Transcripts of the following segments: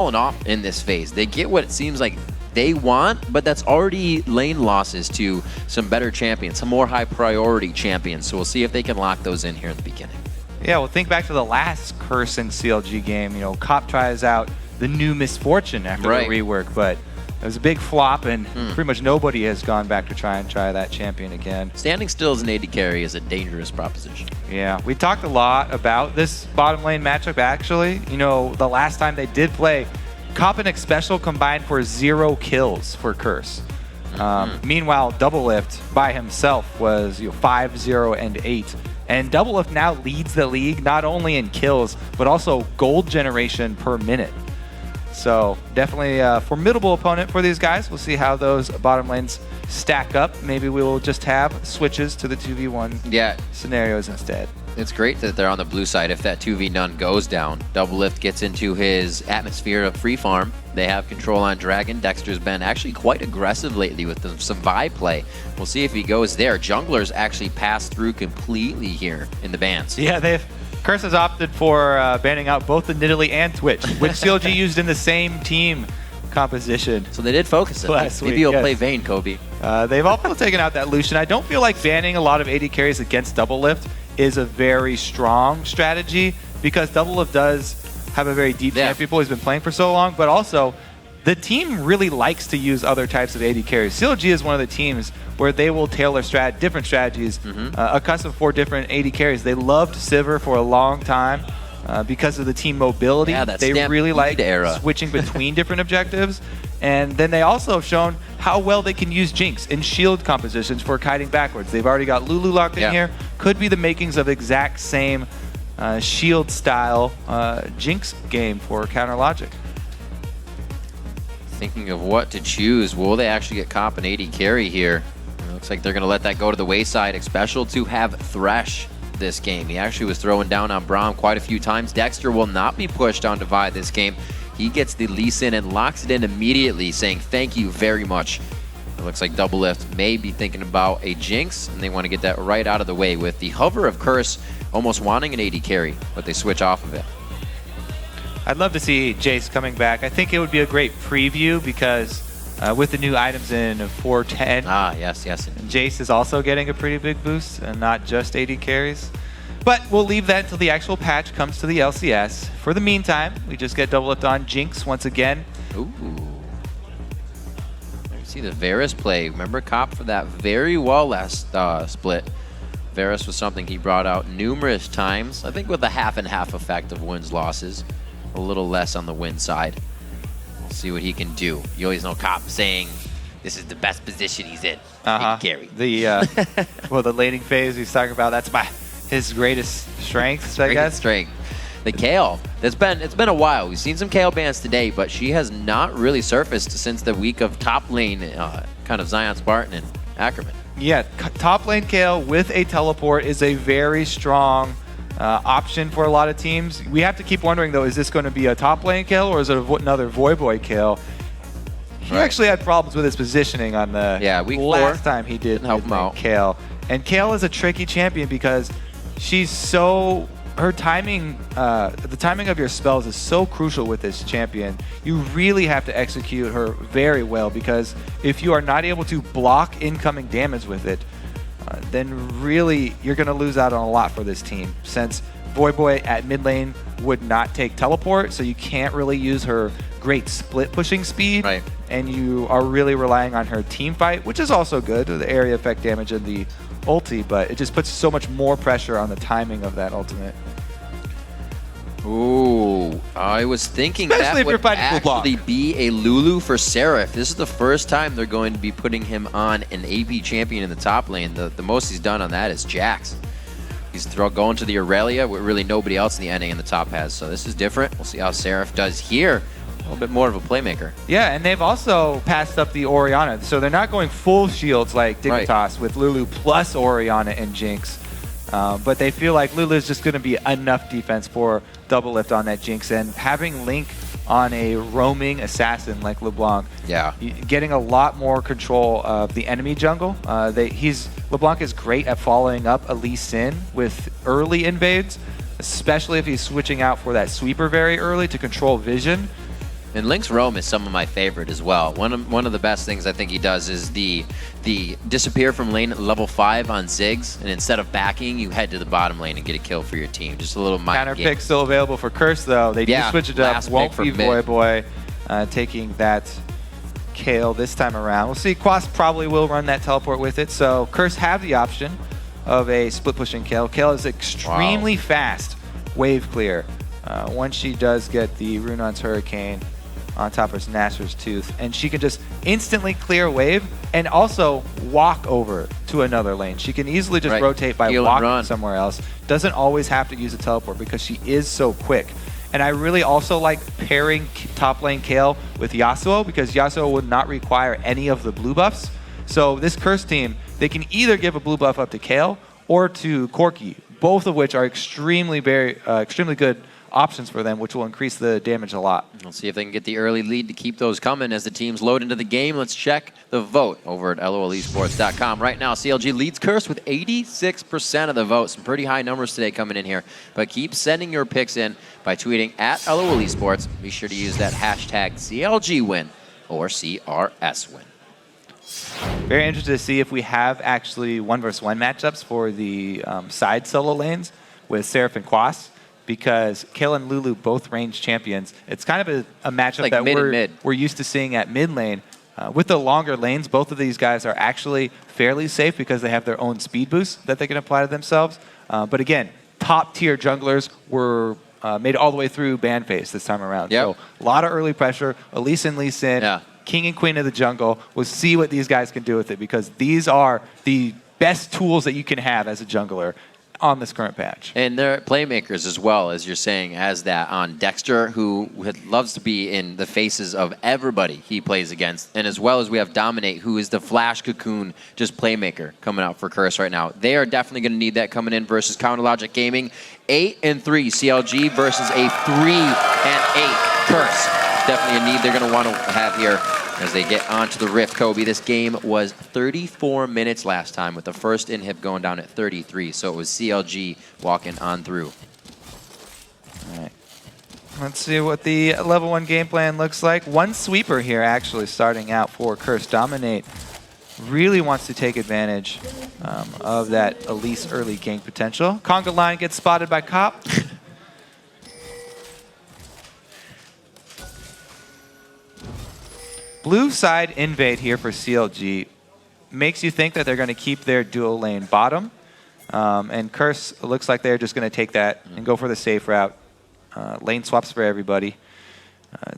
fallen off in this phase. They get what it seems like they want, but that's already lane losses to some better champions, some more high priority champions. So we'll see if they can lock those in here in the beginning. Yeah, well, think back to the last Curse and CLG game. You know, Cop tries out the new Misfortune after the rework, but it was a big flop, and pretty much nobody has gone back to try that champion again. Standing still as an AD carry is a dangerous proposition. Yeah, we talked a lot about this bottom lane matchup, actually. You know, the last time they did play, Cop and Xpecial combined for 0 kills for Curse. Meanwhile, Doublelift by himself was 5, 0, and 8. And Doublelift now leads the league not only in kills, but also gold generation per minute. So definitely a formidable opponent for these guys. We'll see how those bottom lanes stack up. Maybe we will just have switches to the 2v1 scenarios instead. It's great that they're on the blue side. If that 2v none goes down, Doublelift gets into his atmosphere of free farm. They have control on Dragon. Dexter's been actually quite aggressive lately with some Vi play. We'll see if he goes there. Junglers actually passed through completely here in the bans. Yeah, Curse has opted for banning out both the Nidalee and Twitch, which CLG used in the same team composition. So they did focus it. Maybe you'll play Vayne, Kobe. They've also taken out that Lucian. I don't feel like banning a lot of AD carries against Doublelift is a very strong strategy, because Doublelift does have a very deep champion pool. He's been playing for so long, but also the team really likes to use other types of AD carries. CLG is one of the teams where they will tailor different strategies, accustomed for different AD carries. They loved Sivir for a long time because of the team mobility. They really like switching between different objectives. And then they also have shown how well they can use Jinx in shield compositions for kiting backwards. They've already got Lulu locked in here. Could be the makings of exact same shield style Jinx game for counter logic. Thinking of what to choose. Will they actually get Cop and AD carry here? It looks like they're going to let that go to the wayside. Xpecial to have Thresh this game. He actually was throwing down on Braum quite a few times. Dexter will not be pushed on Divide this game. He gets the Elise in and locks it in immediately, saying thank you very much. It looks like Doublelift may be thinking about a Jinx, and they want to get that right out of the way with the hover of Curse almost wanting an AD carry, but they switch off of it. I'd love to see Jace coming back. I think it would be a great preview, because with the new items in 410, yes. Jace is also getting a pretty big boost, and not just AD carries. But we'll leave that until the actual patch comes to the LCS. For the meantime, we just get Doublelift on Jinx once again. Ooh. You see the Varus play. Remember Cop for that very well last split. Varus was something he brought out numerous times. I think with a half and half effect of wins losses. A little less on the win side. We'll see what he can do. You always know Cop saying this is the best position he's in. Carry. Well, the laning phase he's talking about, that's his greatest strength, I guess. Strength. The Kayle. It's been a while. We've seen some Kayle bans today, but she has not really surfaced since the week of top lane, kind of Zion Spartan and Ackerman. Yeah, top lane Kayle with a teleport is a very strong option for a lot of teams. We have to keep wondering, though, is this going to be a top lane Kayle, or is it another Voyboy Kayle? He actually had problems with his positioning on the week last time he did help him out. Kayle. And Kayle is a tricky champion because she's her timing, the timing of your spells is so crucial with this champion. You really have to execute her very well, because if you are not able to block incoming damage with it, then really you're going to lose out on a lot for this team, since Voyboy at mid lane would not take teleport, so you can't really use her great split pushing speed, and you are really relying on her team fight, which is also good, the area effect damage and the ulti, but it just puts so much more pressure on the timing of that ultimate. Ooh, I was thinking that would actually be a Lulu for Seraph. This is the first time they're going to be putting him on an AP champion in the top lane. The most he's done on that is Jax. He's going to the Aurelia, where really nobody else in the ending in the top has. So this is different. We'll see how Seraph does here. A little bit more of a playmaker. Yeah, and they've also passed up the Orianna. So they're not going full shields like Dignitas with Lulu plus Orianna and Jinx. But they feel like Lulu is just going to be enough defense for Doublelift on that Jinx. And having Link on a roaming assassin like Leblanc, getting a lot more control of the enemy jungle. Leblanc is great at following up Elise in with early invades, especially if he's switching out for that sweeper very early to control vision. And Link's roam is some of my favorite as well. One of the best things I think he does is the disappear from lane at level 5 on Ziggs, and instead of backing, you head to the bottom lane and get a kill for your team. Just a little mind Counter game. pick still available for Curse, though. They do switch it up. Won't be Voyboy taking that Kayle this time around. We'll see. Quas probably will run that teleport with it, so Curse have the option of a split pushing Kayle. Kayle is extremely fast wave clear. Once she does get the Runon's Hurricane on top of Nasser's Tooth, and she can just instantly clear wave and also walk over to another lane. She can easily just rotate by walking somewhere else. Doesn't always have to use a teleport because she is so quick. And I really also like pairing top lane Kayle with Yasuo because Yasuo would not require any of the blue buffs. So this Curse team, they can either give a blue buff up to Kayle or to Corki, both of which are extremely good options for them, which will increase the damage a lot. We'll see if they can get the early lead to keep those coming as the teams load into the game. Let's check the vote over at LOLesports.com. Right now, CLG leads Curse with 86% of the vote. Some pretty high numbers today coming in here. But keep sending your picks in by tweeting at LOLesports. Be sure to use that hashtag CLGwin or CRSwin. Very interested to see if we have actually 1v1 matchups for the side solo lanes with Seraph and Quas, because Kayle and Lulu both range champions. It's kind of a matchup like that we're used to seeing at mid lane. With the longer lanes, both of these guys are actually fairly safe because they have their own speed boost that they can apply to themselves. But again, top tier junglers were made all the way through ban phase this time around. So a lot of early pressure. Elise and Lee Sin, king and queen of the jungle. We'll see what these guys can do with it, because these are the best tools that you can have as a jungler on this current patch. And they're playmakers as well, as you're saying, as that on Dexter, who loves to be in the faces of everybody he plays against. And as well as we have Dominate, who is the Flash Cocoon, just playmaker coming out for Curse right now. They are definitely going to need that coming in versus Counterlogic Gaming. 8-3 CLG versus a 3-8 Curse. Definitely a need they're going to want to have here as they get onto the Rift. Kobe, this game was 34 minutes last time, with the first inhib going down at 33, so it was CLG walking on through. All right. Let's see what the level 1 game plan looks like. One sweeper here actually starting out for Curse. Dominate really wants to take advantage of that Elise early gank potential. Conga line gets spotted by Cop. Blue side invade here for CLG makes you think that they're going to keep their dual lane bottom. And Curse looks like they're just going to take that and go for the safe route. Lane swaps for everybody.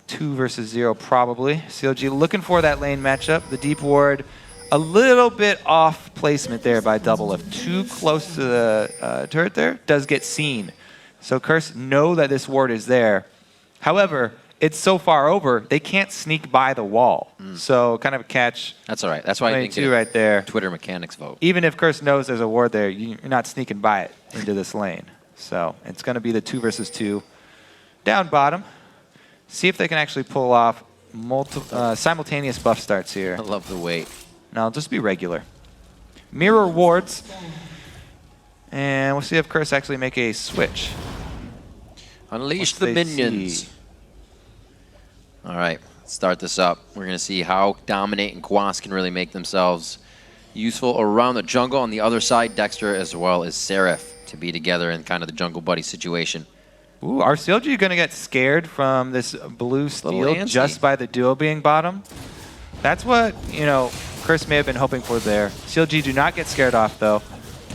2 versus 0 probably. CLG looking for that lane matchup. The deep ward, a little bit off placement there by Doublelift. Too close to the turret there. Does get seen. So Curse know that this ward is there. However, it's so far over, they can't sneak by the wall. So kind of a catch. That's all right. That's why I think right there. Twitter mechanics vote. Even if Curse knows there's a ward there, you're not sneaking by it into this lane. So it's going to be the 2 versus 2 down bottom. See if they can actually pull off simultaneous buff starts here. I love the wait. Now just be regular. Mirror wards. And we'll see if Curse actually make a switch. Unleash the minions. All right, let's start this up. We're going to see how Dominate and Quas can really make themselves useful around the jungle. On the other side, Dexter as well as Seraph to be together in kind of the jungle buddy situation. Ooh, are CLG going to get scared from this blue steal just by the duo being bottom? That's what, you know, Curse may have been hoping for there. CLG do not get scared off, though.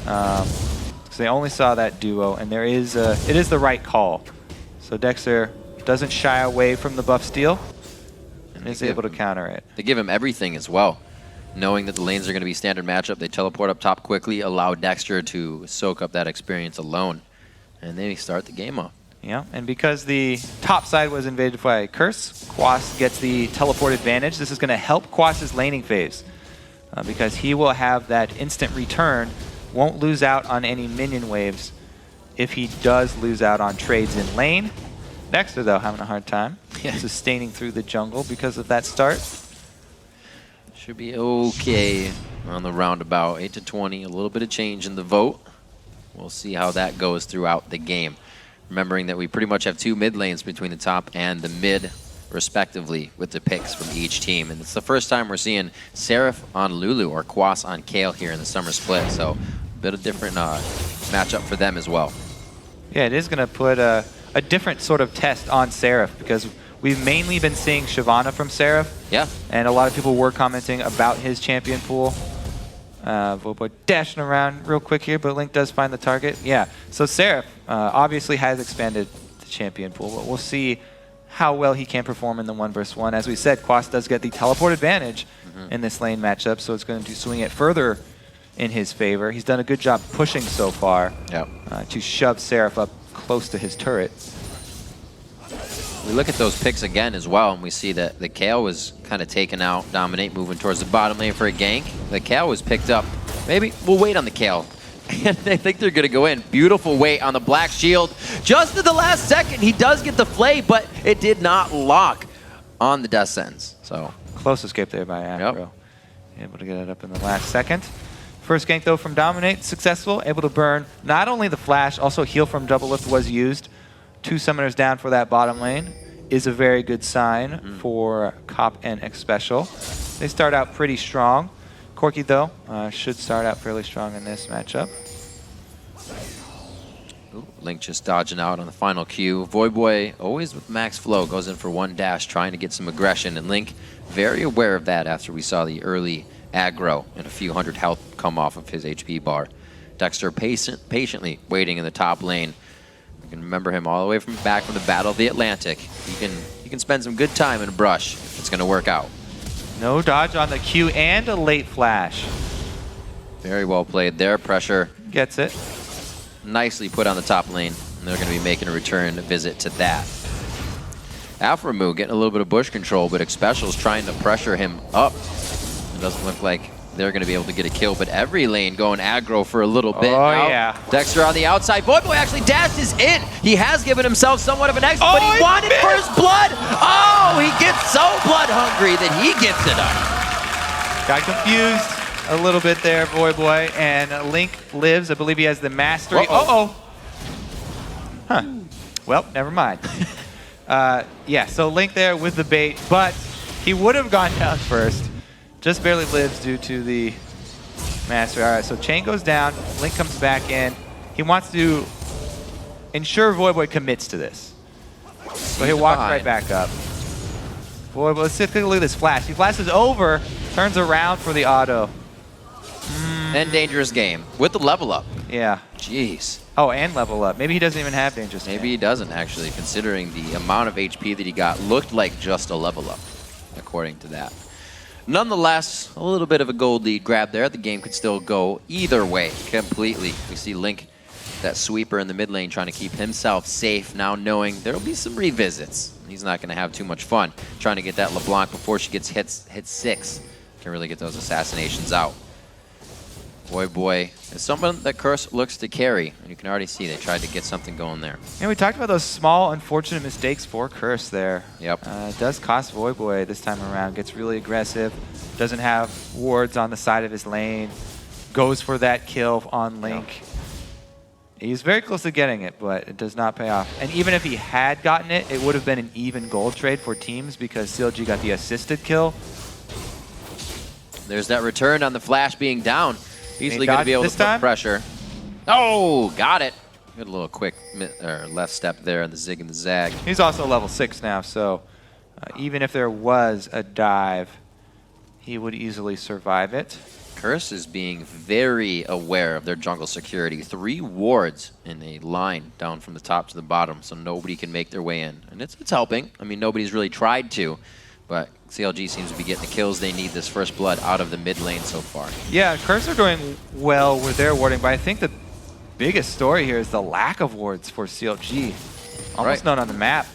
Because they only saw that duo, and it is the right call. So Dexter doesn't shy away from the buff steal and is able to counter it. They give him everything as well. Knowing that the lanes are going to be standard matchup, they teleport up top quickly, allow Dexter to soak up that experience alone, and they start the game off. Yeah, and because the top side was invaded by Curse, Quas gets the teleport advantage. This is going to help Quas's laning phase because he will have that instant return, won't lose out on any minion waves if he does lose out on trades in lane. Dexter, though, having a hard time sustaining through the jungle because of that start. Should be okay on the roundabout. 8-20, a little bit of change in the vote. We'll see how that goes throughout the game. Remembering that we pretty much have 2 mid lanes between the top and the mid respectively with the picks from each team. And it's the first time we're seeing Seraph on Lulu or Quas on Kayle here in the summer split. So a bit of different matchup for them as well. Yeah, it is going to put a different sort of test on Seraph because we've mainly been seeing Shyvana from Seraph. Yeah. And a lot of people were commenting about his champion pool. Voyboy dashing around real quick here, but Link does find the target. Yeah, so Seraph obviously has expanded the champion pool, but we'll see how well he can perform in the 1v1. As we said, Quas does get the teleport advantage in this lane matchup, so it's going to swing it further in his favor. He's done a good job pushing so far to shove Seraph up close to his turret. We look at those picks again as well, and we see that the Kayle was kind of taken out, Dominate moving towards the bottom lane for a gank. The Kayle was picked up. Maybe we'll wait on the Kayle. And they think they're going to go in. Beautiful wait on the black shield. Just at the last second, he does get the flay, but it did not lock on the death sentence. So close escape there by Aphro. Able to get it up in the last second. First gank, though, from Dominate, successful. Able to burn not only the flash, also heal from Doublelift was used. 2 summoners down for that bottom lane is a very good sign for Cop and Xpecial. They start out pretty strong. Corki, though, should start out fairly strong in this matchup. Ooh, Link just dodging out on the final Q. Voyboy, always with max flow, goes in for 1 dash, trying to get some aggression. And Link, very aware of that after we saw the early aggro and a few hundred health come off of his HP bar. Dexter patiently waiting in the top lane. You can remember him all the way from back from the Battle of the Atlantic. You can spend some good time in a brush if it's going to work out. No dodge on the Q and a late flash. Very well played there. Pressure. Gets it. Nicely put on the top lane. And they're going to be making a return visit to that. Aphromoo getting a little bit of bush control, but Xpecial's trying to pressure him up. It doesn't look like they're going to be able to get a kill, but every lane going aggro for a little bit. Oh, now, yeah. Dexter on the outside. Voyboy actually dashed his in. He has given himself somewhat of an exit, but he wanted first blood. Oh, he gets so blood hungry that he gives it up. Got confused a little bit there, Voyboy, and Link lives. I believe he has the mastery. Uh-oh. Huh. Well, never mind. Yeah, so Link there with the bait, but he would have gone down first. Just barely lives due to the mastery. All right, so chain goes down. Link comes back in. He wants to ensure Voyboy commits to this. So he walks right back up. Voyboy, let's take a look at this flash. He flashes over, turns around for the auto. And dangerous game with the level up. Yeah. Jeez. Oh, and level up. Maybe he doesn't even have dangerous game. Maybe he doesn't, actually, considering the amount of HP that he got. Looked like just a level up, according to that. Nonetheless, a little bit of a gold lead grab there. The game could still go either way completely. We see Link, that sweeper in the mid lane, trying to keep himself safe, now knowing there will be some revisits. He's not going to have too much fun trying to get that Leblanc before she gets hit 6. Can really get those assassinations out. Voyboy is someone that Curse looks to carry, and you can already see they tried to get something going there. And we talked about those small, unfortunate mistakes for Curse there. Yep. It does cost Voyboy this time around. Gets really aggressive, doesn't have wards on the side of his lane, goes for that kill on Link. Yep. He's very close to getting it, but it does not pay off. And even if he had gotten it, it would have been an even gold trade for teams because CLG got the assisted kill. There's that return on the flash being down. Easily going to be able to put pressure. Oh, got it. Good little quick left step there on the zig and the zag. He's also level 6 now, so even if there was a dive, he would easily survive it. Curse is being very aware of their jungle security. 3 wards in a line down from the top to the bottom, so nobody can make their way in. And it's helping. I mean, nobody's really tried to, but CLG seems to be getting the kills they need this first blood out of the mid lane so far. Yeah, Curse are doing well with their warding, but I think the biggest story here is the lack of wards for CLG. Almost none on the map.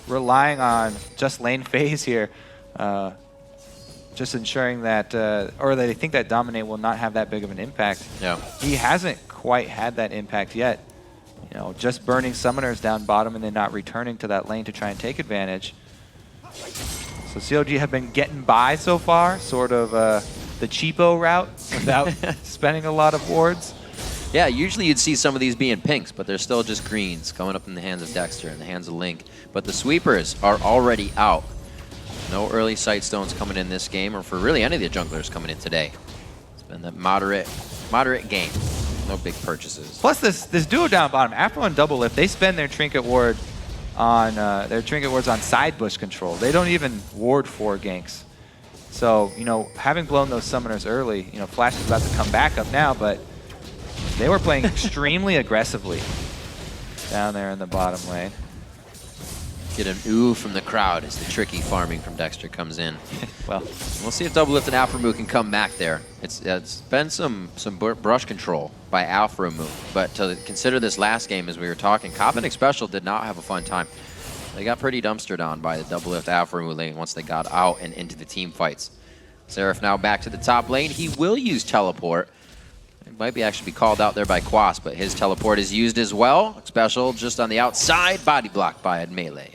Relying on just lane phase here. Just ensuring that, or they think that Dominate will not have that big of an impact. Yeah. He hasn't quite had that impact yet. You know, just burning summoners down bottom and then not returning to that lane to try and take advantage. So CLG have been getting by so far, sort of the cheapo route without spending a lot of wards. Yeah, usually you'd see some of these being pinks, but they're still just greens coming up in the hands of Dexter and the hands of Link. But the sweepers are already out. No early sight stones coming in this game, or for really any of the junglers coming in today. It's been a moderate game. No big purchases. Plus this duo down bottom, Aphromoo and Doublelift, they spend their trinket ward on on side bush control. They don't even ward for ganks. So, you know, having blown those summoners early, you know, Flash is about to come back up now, but they were playing extremely aggressively down there in the bottom lane. Get an ooh from the crowd as the tricky farming from Dexter comes in. Well, we'll see if Doublelift and Aphromoo can come back there. It's been some brush control by Aphromoo, but to consider this last game as we were talking, Cop and Xpecial did not have a fun time. They got pretty dumpstered on by the Doublelift Aphromoo lane once they got out and into the team fights. Seraph now back to the top lane. He will use teleport. It might be actually be called out there by Quas, but his teleport is used as well. Xpecial just on the outside, body blocked by a melee.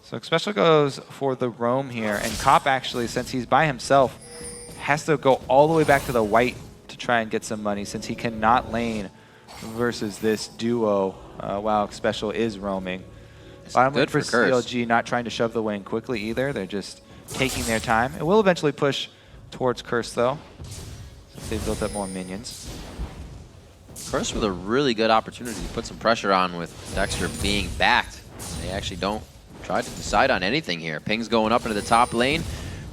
So Xpecial goes for the roam here, and Cop actually, since he's by himself, has to go all the way back to the white to try and get some money since he cannot lane versus this duo while Xpecial is roaming. Bottom lane for CLG not trying to shove the lane quickly either. They're just taking their time. It will eventually push towards Curse though, since they've built up more minions. Curse with a really good opportunity to put some pressure on with Dexter being backed. They actually don't try to decide on anything here. Peng's going up into the top lane.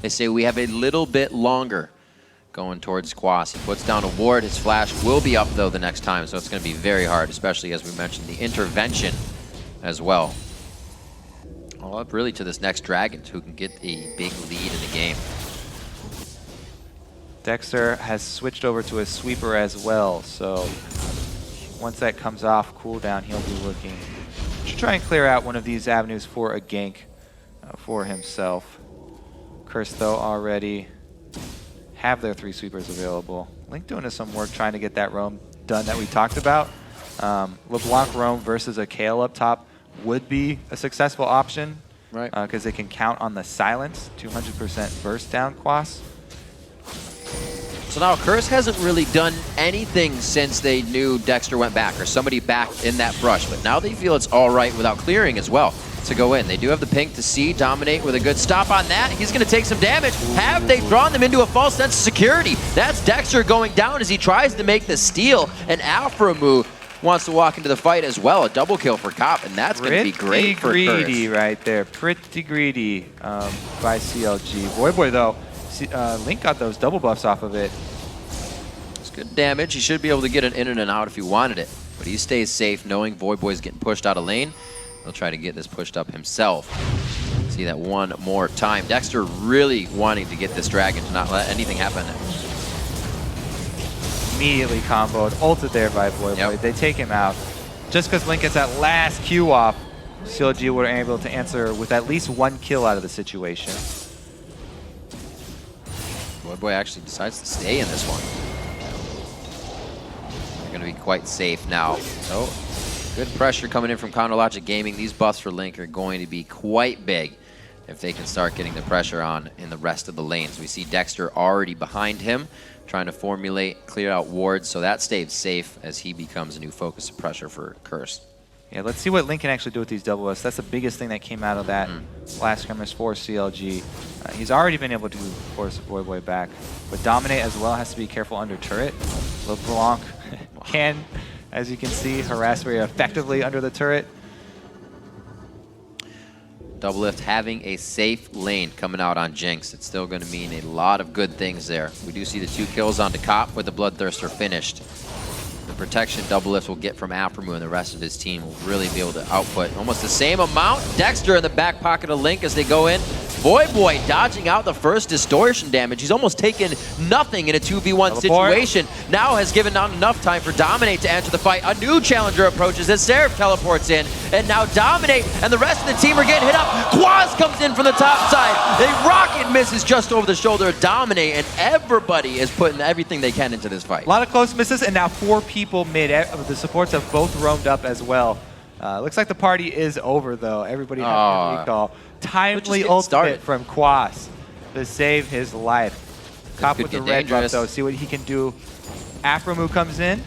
They say we have a little bit longer going towards Quas. He puts down a ward. His flash will be up though the next time, so it's going to be very hard, especially as we mentioned the intervention as well. All up really to this next dragon who can get a big lead in the game. Dexter has switched over to a sweeper as well, so once that comes off cooldown, he'll be looking to try and clear out one of these avenues for a gank for himself. Curse though already have their 3 sweepers available. Link doing some work trying to get that roam done that we talked about. Leblanc roam versus a Kayle up top would be a successful option, right? Because they can count on the silence, 200% burst down Quas. So now Curse hasn't really done anything since they knew Dexter went back, or somebody back in that brush, but now they feel it's all right without clearing as well to go in. They do have the pink to see Dominate with a good stop on that. He's going to take some damage. Have they drawn them into a false sense of security? That's Dexter going down as he tries to make the steal, and Aphromoo wants to walk into the fight as well. A double kill for Cop, and that's going to be great for Curse. Pretty greedy right there. Pretty greedy by CLG. Voyboy though, Link got those double buffs off of it. It's good damage. He should be able to get an in and an out if he wanted it, but he stays safe knowing Voyboy's getting pushed out of lane. He'll try to get this pushed up himself. See that one more time. Dexter really wanting to get this dragon to not let anything happen. Immediately comboed, ulted there by Voyboy. Yep. They take him out. Just because Link gets that last Q off, CLG were able to answer with at least 1 kill out of the situation. Voyboy actually decides to stay in this one. They're going to be quite safe now. So, good pressure coming in from Counterlogic Gaming. These buffs for Link are going to be quite big if they can start getting the pressure on in the rest of the lanes. We see Dexter already behind him, trying to formulate, clear out wards, so that stays safe as he becomes a new focus of pressure for Curse. Yeah, let's see what Link can actually do with these double Fs. That's the biggest thing that came out of that last skirmish for CLG. He's already been able to force Voyboy back, but Dominate as well has to be careful under turret. LeBlanc can, as you can see, harass very effectively under the turret. Doublelift having a safe lane coming out on Jinx. It's still going to mean a lot of good things there. We do see the 2 kills onto Cop with the Bloodthirster finished. The protection Doublelift will get from Aphromoo and the rest of his team will really be able to output almost the same amount. Dexter in the back pocket of Link as they go in. Voyboy dodging out the first distortion damage. He's almost taken nothing in a 2v1 situation. Now has given not enough time for Dominate to enter the fight. A new challenger approaches as Seraph teleports in. And now Dominate and the rest of the team are getting hit up. Quas comes in from the top side. A rocket misses just over the shoulder of Dominate, and everybody is putting everything they can into this fight. A lot of close misses, and now 4 people mid. The supports have both roamed up as well. Looks like the party is over, though. Everybody has a recall. Timely ultimate from Quas to save his life. Cop with the red buff, though. See what he can do. Aphromoo comes in.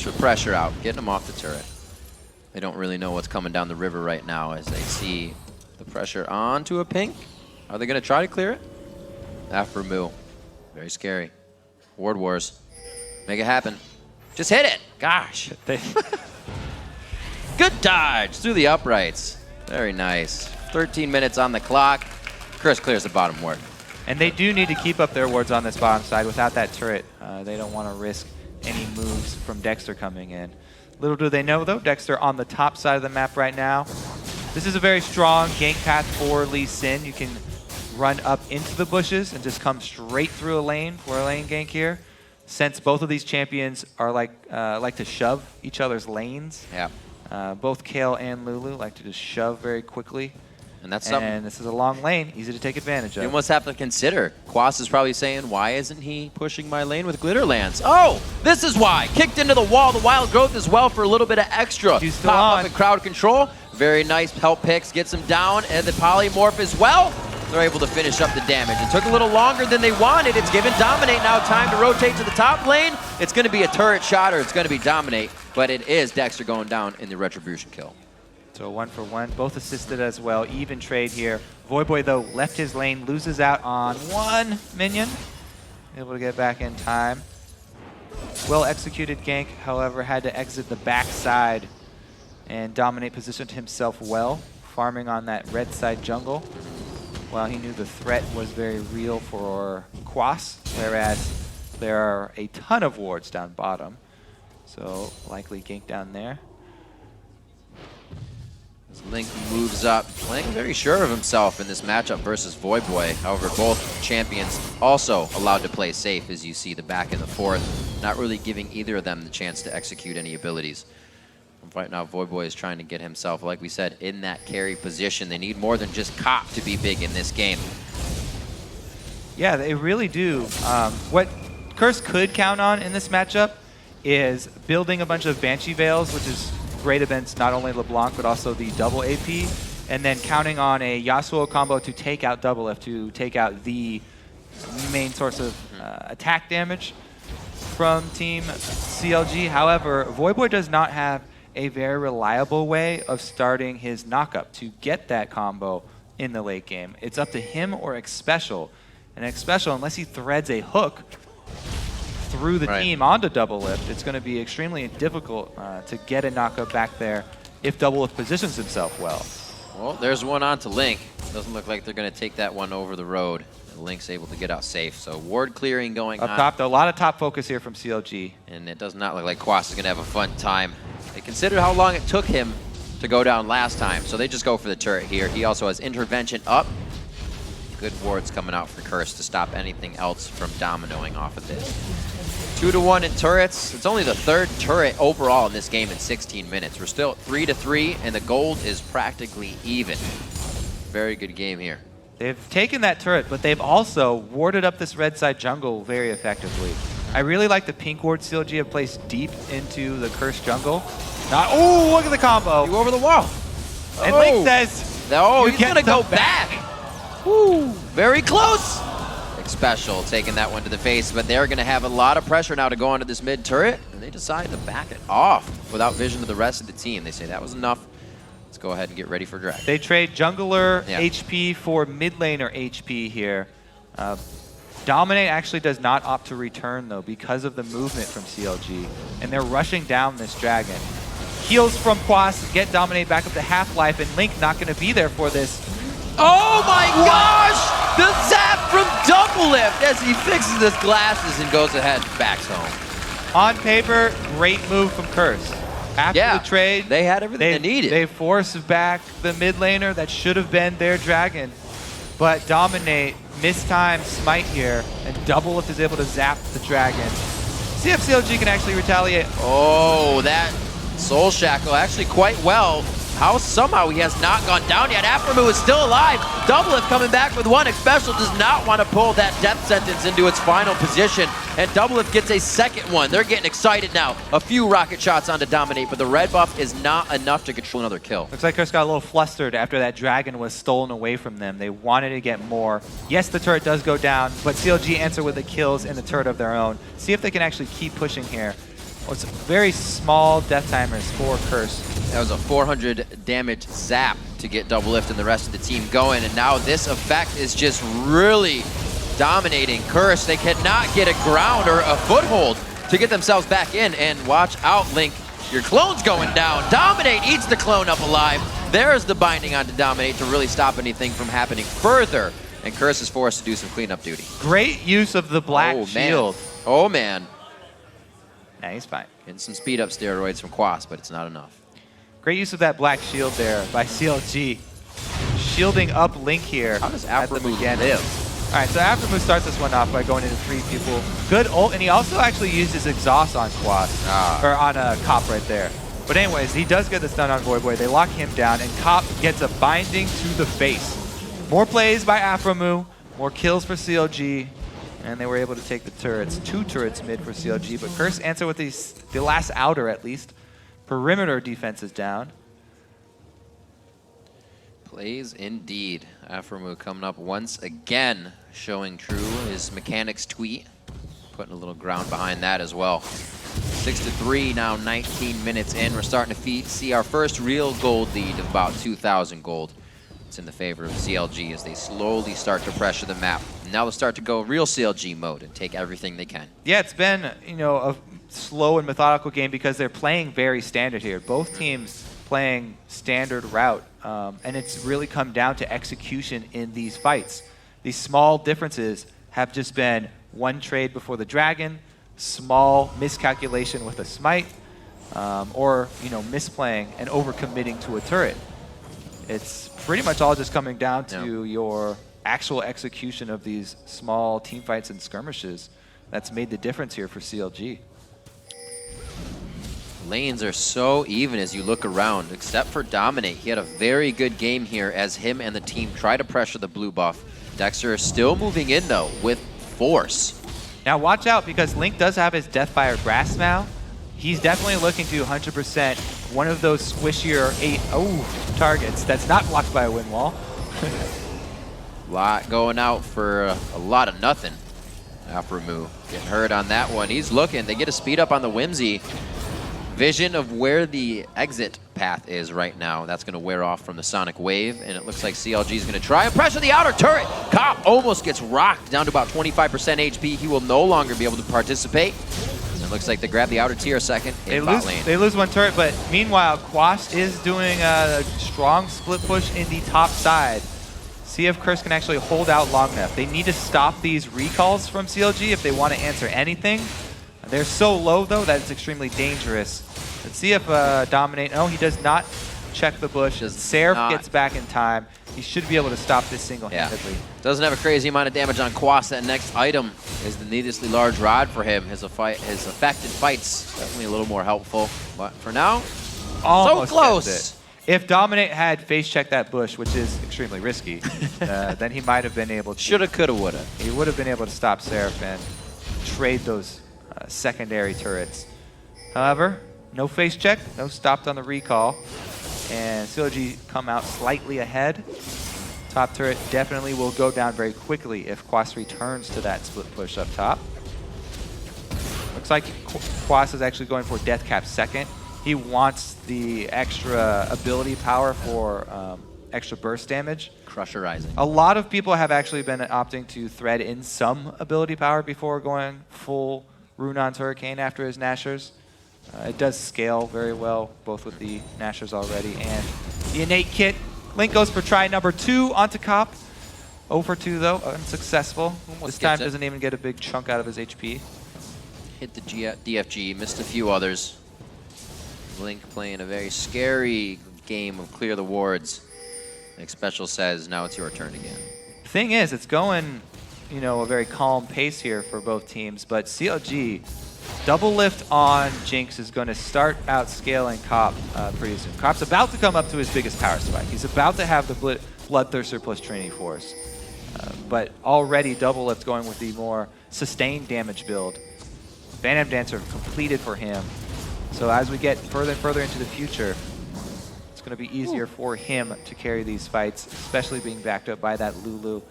extra pressure out, getting them off the turret. They don't really know what's coming down the river right now as they see the pressure onto a Pink. Are they going to try to clear it? Aphromoo. Very scary. Ward Wars. Make it happen. Just hit it. Gosh. Good dodge through the uprights. Very nice. 13 minutes on the clock. Chris clears the bottom ward. And they do need to keep up their wards on this bottom side. Without that turret, they don't want to risk any moves from Dexter coming in. Little do they know, though, Dexter on the top side of the map right now. This is a very strong gank path for Lee Sin. You can run up into the bushes and just come straight through a lane for a lane gank here. Since both of these champions are like to shove each other's lanes. Yeah. Both Kayle and Lulu like to just shove very quickly. And that's something. And this is a long lane, easy to take advantage of. You almost have to consider. Quas is probably saying, why isn't he pushing my lane with glitter lands? Oh, this is why. Kicked into the wall. The wild growth as well for a little bit of extra. He's still Pop on. up and crowd control. Very nice help picks. Gets him down. And the polymorph as well. They're able to finish up the damage. It took a little longer than they wanted. It's given Dominate now time to rotate to the top lane. It's going to be a turret shot or it's going to be Dominate. But it is Dexter going down in the retribution kill. So 1 for 1, both assisted as well. Even trade here. Voyboy, though, left his lane, loses out on 1 minion. Able to get back in time. Well executed gank, however, had to exit the backside. And Dominate positioned himself well, farming on that red side jungle. While he knew the threat was very real for Quas, whereas there are a ton of wards down bottom. So likely gank down there. As Link moves up, playing very sure of himself in this matchup versus Voyboy. However, both champions also allowed to play safe as you see the back and the forth, not really giving either of them the chance to execute any abilities. Right now, Voyboy is trying to get himself, like we said, in that carry position. They need more than just Cop to be big in this game. Yeah, they really do. What Curse could count on in this matchup is building a bunch of Banshee Veils, which is great against not only Leblanc, but also the double AP, and then counting on a Yasuo combo to take out Doublelift, to take out the main source of attack damage from Team CLG. However, Voyboy does not have a very reliable way of starting his knockup to get that combo in the late game. It's up to him or Xpecial. And Xpecial, unless he threads a hook through the team onto Doublelift, it's going to be extremely difficult to get a knockup back there if Doublelift positions himself well. Well, there's one onto Link. Doesn't look like they're going to take that one over the road. Link's able to get out safe. So ward clearing going on. Up top, though, a lot of top focus here from CLG. And it does not look like Quas is going to have a fun time. They considered how long it took him to go down last time, so they just go for the turret here. He also has intervention up. Good wards coming out for Curse to stop anything else from dominoing off of this. 2-1 in turrets. It's only the 3rd turret overall in this game in 16 minutes. We're still 3-3, and the gold is practically even. Very good game here. They've taken that turret, but they've also warded up this red side jungle very effectively. I really like the pink ward CLG have placed deep into the Curse jungle. Oh, look at the combo. You over the wall. And Link says, oh, he's going to go back. Woo, very close. Xpecial taking that one to the face, but they're going to have a lot of pressure now to go onto this mid turret, and they decide to back it off without vision to the rest of the team. They say that was enough. Let's go ahead and get ready for draft. They trade jungler HP for mid laner HP here. Dominate actually does not opt to return, though, because of the movement from CLG, and they're rushing down this dragon. Heals from Quas, get Dominate back up to half-life, and Link not going to be there for this. Oh my gosh! The zap from Doublelift as he fixes his glasses and goes ahead and backs home. On paper, great move from Curse. After the trade, they had everything they needed. They forced back the mid laner that should have been their dragon. But Dominate mistimed smite here, and Doublelift is able to zap the dragon. See if CLG can actually retaliate. Oh, that Soul Shackle actually quite well. How somehow he has not gone down yet. Aphromoo is still alive. Doublelift coming back with one. Xpecial does not want to pull that death sentence into its final position. And Doublelift gets a second one. They're getting excited now. A few rocket shots onto Dominate, but the red buff is not enough to control another kill. Looks like Curse got a little flustered after that dragon was stolen away from them. They wanted to get more. Yes, the turret does go down, but CLG answer with the kills in the turret of their own. See if they can actually keep pushing here. Well, it's very small death timers for Curse. That was a 400 damage zap to get Doublelift and the rest of the team going, and now this effect is just really dominating Curse. They cannot get a ground or a foothold to get themselves back in, and watch out, Link. Your clone's going down. Dominate eats the clone up alive. There's the binding onto Dominate to really stop anything from happening further, and Curse is forced to do some cleanup duty. Great use of the black shield. Oh, man. Nah, he's fine. Getting some speed up steroids from Quas, but it's not enough. Great use of that black shield there by CLG. Shielding up Link here. How does Aphromoo live? All right, so Aphromoo starts this one off by going into 3 people. Good ult, and he also actually used his exhaust on Quas, or on Cop right there. But anyways, he does get the stun on Voyboy. They lock him down, and Cop gets a binding to the face. More plays by Aphromoo, more kills for CLG, and they were able to take the turrets. 2 turrets mid for CLG, but Curse answer with the last outer at least. Perimeter defense is down. Plays indeed. Aphromoo coming up once again, showing true his mechanics tweet, putting a little ground behind that as well. 6-3 now, 19 minutes in. We're starting to see our first real gold lead of about 2,000 gold. It's in the favor of CLG as they slowly start to pressure the map. Now they'll start to go real CLG mode and take everything they can. Yeah, it's been, you know, a slow and methodical game because they're playing very standard here. Both teams playing standard route, and it's really come down to execution in these fights. These small differences have just been one trade before the dragon, small miscalculation with a smite, or, you know, misplaying and overcommitting to a turret. It's pretty much all just coming down to your actual execution of these small team fights and skirmishes that's made the difference here for CLG. Lanes are so even as you look around, except for Dominate. He had a very good game here as him and the team try to pressure the blue buff. Dexter is still moving in, though, with force. Now watch out, because Link does have his Deathfire Grasp now. He's definitely looking to 100% one of those squishier targets that's not blocked by a wind wall. Lot going out for a lot of nothing. Aphromoo getting hurt on that one. He's looking. They get a speed up on the Whimsy. Vision of where the exit path is right now. That's going to wear off from the Sonic Wave, and it looks like CLG is going to try and pressure the outer turret. Cop almost gets rocked down to about 25% HP. He will no longer be able to participate. And it looks like they grab the outer tier second in bot lane. They lose one turret, but meanwhile, Quas is doing a strong split push in the top side. See if Curse can actually hold out long enough. They need to stop these recalls from CLG if they want to answer anything. They're so low, though, that it's extremely dangerous. Let's see if Dominate... No, he does not check the bush. Seraph gets back in time. He should be able to stop this single-handedly. Yeah. Doesn't have a crazy amount of damage on Quas. That next item is the needlessly large rod for him. His affected fights definitely a little more helpful. But for now, almost so close. If Dominate had face-checked that bush, which is extremely risky, then he might have been able to... Shoulda, coulda, woulda. He would have been able to stop Seraph and trade those secondary turrets. However, no face check, no stopped on the recall, and CLG come out slightly ahead. Top turret definitely will go down very quickly if Quas returns to that split push up top. Looks like Quas is actually going for Death Cap second. He wants the extra ability power for extra burst damage. Crusherizing. A lot of people have actually been opting to thread in some ability power before going full Runon's Hurricane after his Nashers. It does scale very well, both with the Nashers already and the innate kit. Link goes for try number 2 onto Cop. 0 for 2 though, unsuccessful. This time doesn't even get a big chunk out of his HP. Hit the DFG, missed a few others. Link playing a very scary game of clear the wards. Xpecial says, now it's your turn again. The thing is, it's going, you know, a very calm pace here for both teams, but CLG, Doublelift on Jinx is going to start out scaling Cop pretty soon. Cop's about to come up to his biggest power spike. He's about to have the Bloodthirster plus Trinity Force. But already Doublelift going with the more sustained damage build. Phantom Dancer completed for him. So as we get further and further into the future, it's going to be easier for him to carry these fights, especially being backed up by that Lulu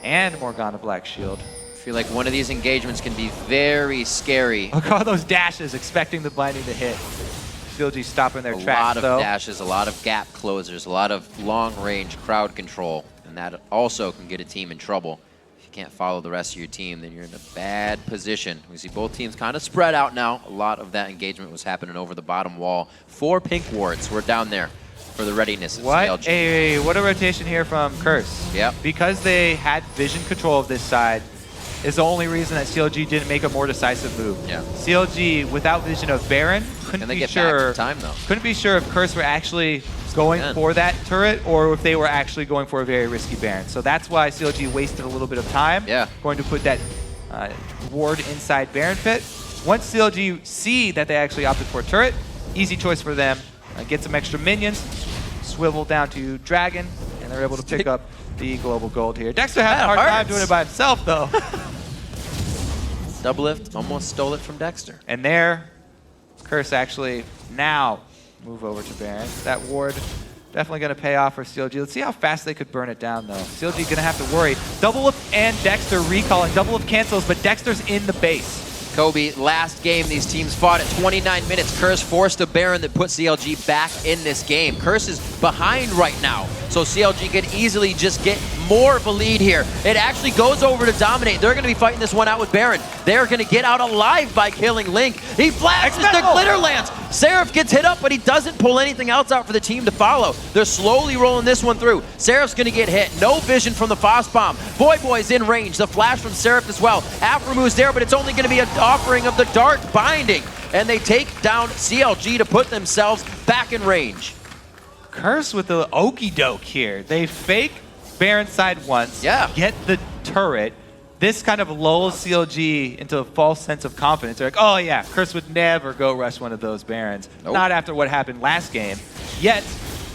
and Morgana Black Shield. feel like one of these engagements can be very scary. Look at all those dashes, expecting the blinding to hit. CLG stopping their tracks, though. A lot of dashes, a lot of gap closers, a lot of long-range crowd control, and that also can get a team in trouble. If you can't follow the rest of your team, then you're in a bad position. We see both teams kind of spread out now. A lot of that engagement was happening over the bottom wall. 4 pink wards were down there for the readiness of CLG. What a rotation here from Curse. Yep. Because they had vision control of this side is the only reason that CLG didn't make a more decisive move. Yeah. CLG, without vision of Baron, couldn't be sure. Couldn't be sure if Curse were actually going for that turret or if they were actually going for a very risky Baron. So that's why CLG wasted a little bit of time. Yeah. Going to put that ward inside Baron pit. Once CLG see that they actually opted for a turret, easy choice for them. Get some extra minions, swivel down to Dragon, and they're able to pick up the global gold here. Dexter had a hard time doing it by himself, though. Doublelift almost stole it from Dexter. And there, Curse actually now move over to Baron. That ward definitely going to pay off for CLG. Let's see how fast they could burn it down, though. CLG going to have to worry. Doublelift and Dexter recalling. Doublelift cancels, but Dexter's in the base. Kobe, last game these teams fought at 29 minutes. Curse forced a Baron that put CLG back in this game. Curse is behind right now, so CLG could easily just get more of a lead here. It actually goes over to Dominate. They're going to be fighting this one out with Baron. They're going to get out alive by killing Link. He flashes the Glitter Lance. Seraph gets hit up, but he doesn't pull anything else out for the team to follow. They're slowly rolling this one through. Seraph's going to get hit. No vision from the Foss Bomb. Voyboy's in range. The flash from Seraph as well. Aphromoo there, but it's only going to be an offering of the Dark Binding. And they take down CLG to put themselves back in range. Curse with the okey doke here. They fake Baron side once, get the turret. This kind of lulls CLG into a false sense of confidence. They're like, oh yeah, Curse would never go rush one of those Barons. Nope. Not after what happened last game. Yet,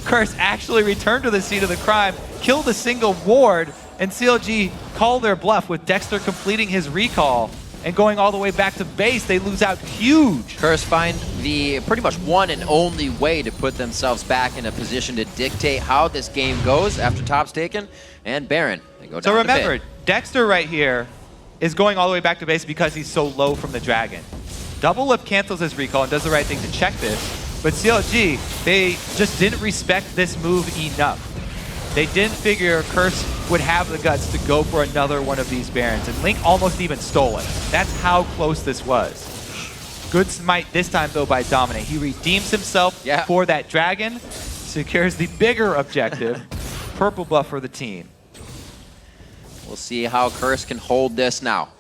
Curse actually returned to the scene of the crime, killed a single ward, and CLG called their bluff with Dexter completing his recall and going all the way back to base. They lose out huge. Curse find the pretty much one and only way to put themselves back in a position to dictate how this game goes after top's taken. And Baron, they go down. So remember, Dexter right here is going all the way back to base because he's so low from the Dragon. Doublelift cancels his recall and does the right thing to check this. But CLG, they just didn't respect this move enough. They didn't figure Curse would have the guts to go for another one of these Barons, and Link almost even stole it. That's how close this was. Good smite this time, though, by Dominate. He redeems himself for that Dragon, secures the bigger objective, purple buff for the team. We'll see how Curse can hold this now.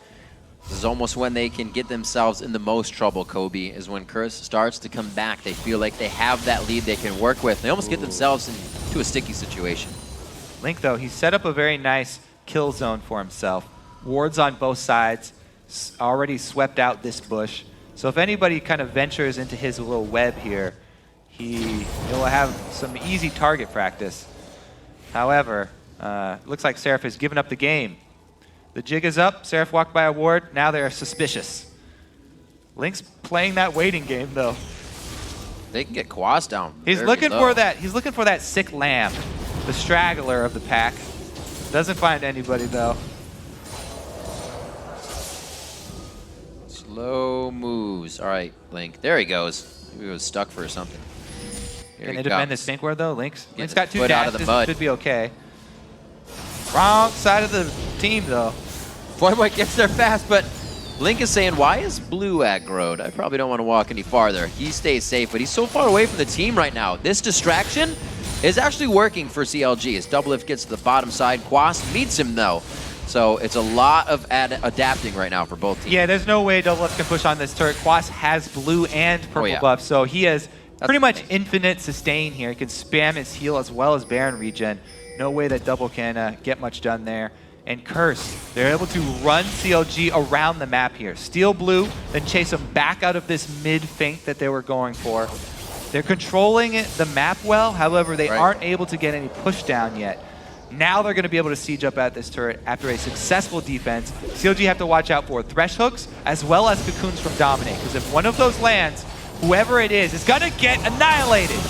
This is almost when they can get themselves in the most trouble, Kobe, is when Curse starts to come back. They feel like they have that lead they can work with. They almost get themselves into a sticky situation. Link, though, he set up a very nice kill zone for himself. Wards on both sides, already swept out this bush. So if anybody kind of ventures into his little web here, he will have some easy target practice. However, looks like Seraph has given up the game. The jig is up. Seraph walked by a ward. Now they're suspicious. Link's playing that waiting game, though. They can get Quas down. He's looking for that. He's looking for that sick lamb, the straggler of the pack. Doesn't find anybody though. Slow moves. All right, Link. There he goes. Maybe he was stuck for something. Can they defend the stink ward though? Link's got 2 dashes. Out of the mud. Should be okay. Wrong side of the team though. Voyboy gets there fast, but Link is saying, why is blue aggroed? I probably don't want to walk any farther. He stays safe, but he's so far away from the team right now. This distraction is actually working for CLG as Doublelift gets to the bottom side. Quas meets him though. So it's a lot of adapting right now for both teams. Yeah, there's no way Doublelift can push on this turret. Quas has blue and purple buff, so he has pretty much infinite sustain here. He can spam his heal as well as Baron regen. No way that Double can get much done there. And Curse, they're able to run CLG around the map here. Steal blue, then chase them back out of this mid feint that they were going for. They're controlling the map well, however, they aren't able to get any push down yet. Now they're going to be able to siege up at this turret after a successful defense. CLG have to watch out for Thresh hooks as well as cocoons from Dominate, because if one of those lands, whoever it is going to get annihilated.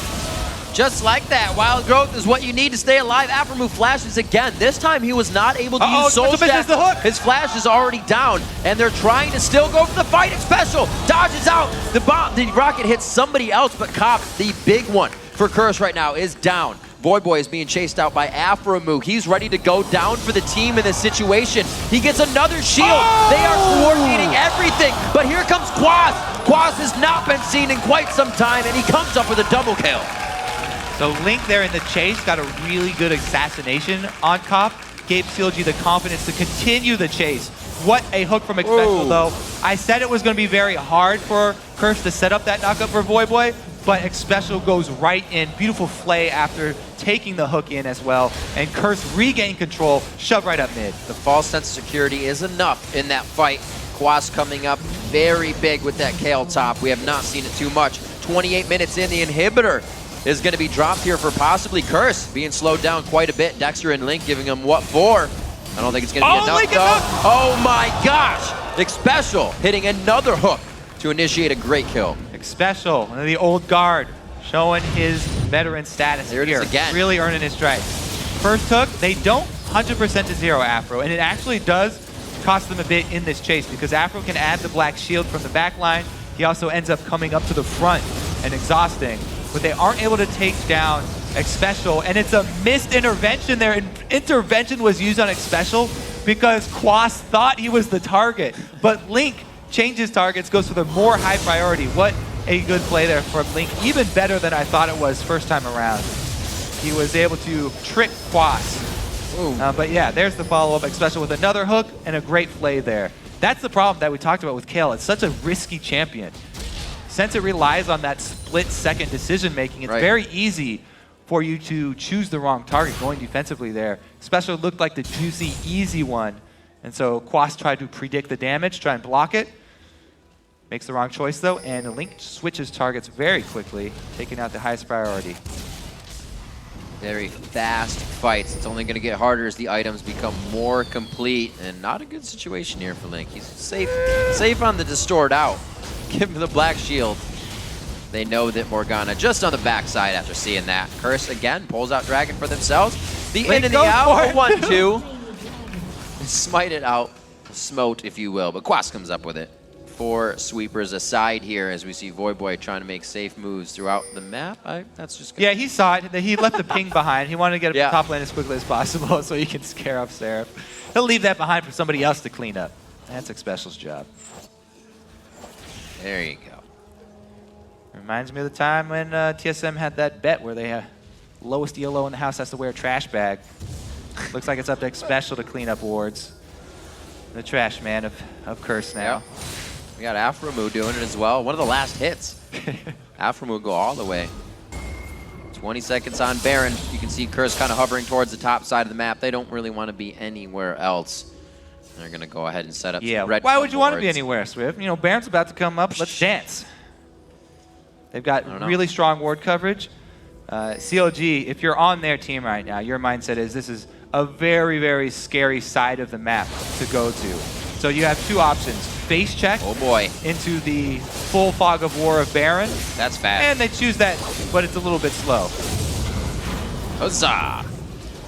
Just like that, wild growth is what you need to stay alive. Aphromoo flashes again. This time he was not able to use Soul Stack. His flash is already down, and they're trying to still go for the fight. Xpecial dodges out. The rocket hits somebody else, but Cop, the big one for Curse right now, is down. Voyboy is being chased out by Aphromoo. He's ready to go down for the team in this situation. He gets another shield. They are coordinating everything, but here comes Quas. Quas has not been seen in quite some time, and he comes up with a double kill. So Link there in the chase got a really good assassination on Cop. Gave CLG the confidence to continue the chase. What a hook from Xpecial though. I said it was going to be very hard for Curse to set up that knockup for Voyboy, but Xpecial goes right in. Beautiful flay after taking the hook in as well. And Curse regain control, shove right up mid. The false sense of security is enough in that fight. Quas coming up very big with that Kayle top. We have not seen it too much. 28 minutes in, the inhibitor is going to be dropped here for possibly Curse. Being slowed down quite a bit. Dexter and Link giving him what for? I don't think it's going to be enough though. Oh my gosh! Xpecial hitting another hook to initiate a great kill. Xpecial, the old guard, showing his veteran status here. It is again. Really earning his stripes. First hook, they don't 100% to zero Aphro, and it actually does cost them a bit in this chase because Aphro can add the black shield from the back line. He also ends up coming up to the front and exhausting, but they aren't able to take down Xpecial, and it's a missed intervention there. Intervention was used on Xpecial because Quas thought he was the target, but Link changes targets, goes for the more high priority. What a good play there from Link, even better than I thought it was first time around. He was able to trick Quas. But yeah, there's the follow-up, Xpecial with another hook and a great play there. That's the problem that we talked about with Kayle. It's such a risky champion. Since it relies on that split-second decision-making, it's very easy for you to choose the wrong target going defensively there. Xpecial looked like the juicy, easy one. And so Quas tried to predict the damage, try and block it. Makes the wrong choice though, and Link switches targets very quickly, taking out the highest priority. Very fast fights. It's only going to get harder as the items become more complete, and not a good situation here for Link. He's safe on the distort out. Give him the black shield. They know that Morgana just on the backside after seeing that. Curse again pulls out Dragon for themselves. The in and the out, 1-2. Smite it out, smote if you will, but Quas comes up with it. 4 sweepers aside here as we see Voyboy trying to make safe moves throughout the map. That's just good. Yeah, he saw it. He left the ping behind. He wanted to get up the top lane as quickly as possible so he can scare off Seraph. He'll leave that behind for somebody else to clean up. That's Xpecial's job. There you go. Reminds me of the time when TSM had that bet where they lowest ELO in the house has to wear a trash bag. Looks like it's up to Xpecial to clean up wards. The trash man of Curse now. Yep. We got Aphromoo doing it as well. One of the last hits. Aphromoo go all the way. 20 seconds on Baron. You can see Curse kind of hovering towards the top side of the map. They don't really want to be anywhere else. They're going to go ahead and set up some red. Why would you want to be anywhere, Swift? You know, Baron's about to come up. Let's dance. They've got really strong ward coverage. CLG, if you're on their team right now, your mindset is this is a very, very scary side of the map to go to. So you have 2 options. Face check into the full fog of war of Baron. That's fast. And they choose that, but it's a little bit slow. Huzzah!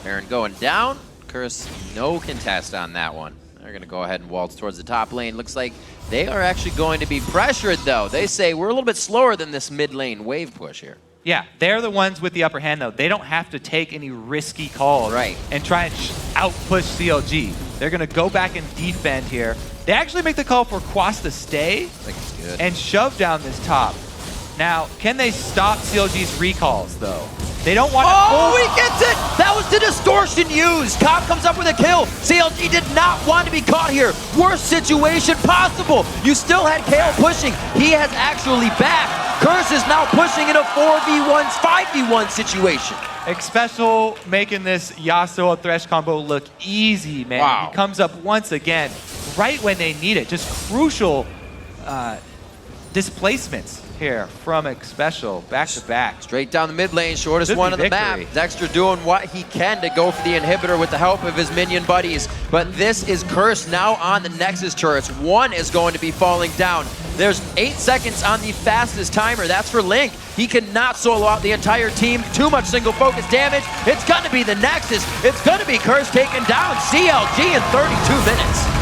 Baron going down. Curse, no contest on that one. They're going to go ahead and waltz towards the top lane. Looks like they are actually going to be pressured, though. They say we're a little bit slower than this mid lane wave push here. Yeah, they're the ones with the upper hand, though. They don't have to take any risky calls and try and out-push CLG. They're going to go back and defend here. They actually make the call for Quas to stay and shove down this top. Now, can they stop CLG's recalls, though? They don't want to... Oh, he gets it! That was the distortion used! Cobb comes up with a kill. CLG did not want to be caught here. Worst situation possible. You still had Kayle pushing. He has actually backed. Curse is now pushing in a 4v1, 5v1 situation. Xpecial making this Yasuo Thresh combo look easy, man. Wow. He comes up once again, right when they need it. Just crucial displacements here from Xpecial, back to back. Straight down the mid lane, shortest one on the map. Dexter doing what he can to go for the inhibitor with the help of his minion buddies. But this is Curse now on the Nexus turrets. One is going to be falling down. There's 8 seconds on the fastest timer. That's for Link. He cannot solo out the entire team. Too much single focus damage. It's going to be the Nexus. It's going to be Curse taken down. CLG in 32 minutes.